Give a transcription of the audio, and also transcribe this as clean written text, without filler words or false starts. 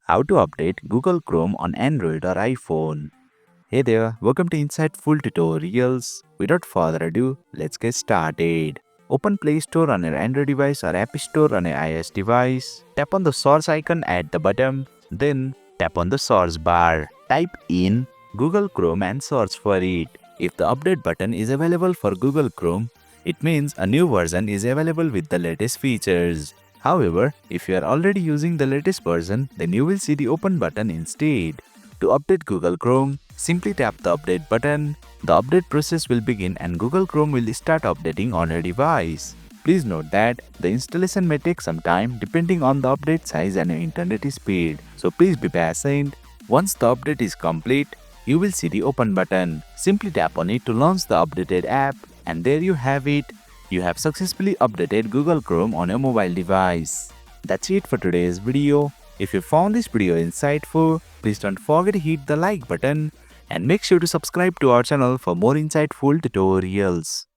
How to update Google Chrome on Android or iPhone. Hey there, welcome to Insightful Tutorials. Without further ado, let's get started. Open Play Store on your Android device or App Store on your iOS device. Tap on the source icon at the bottom, then tap on the source bar. Type in Google Chrome and search for it. If the update button is available for Google Chrome, it means a new version is available with the latest features. However, if you are already using the latest version, then you will see the open button instead. To update Google Chrome, simply tap the update button. The update process will begin and Google Chrome will start updating on your device. Please note that the installation may take some time depending on the update size and your internet speed. So please be patient. Once the update is complete, you will see the open button. Simply tap on it to launch the updated app, and there you have it. You have successfully updated Google Chrome on your mobile device. That's it for today's video. If you found this video insightful, please don't forget to hit the like button and make sure to subscribe to our channel for more insightful tutorials.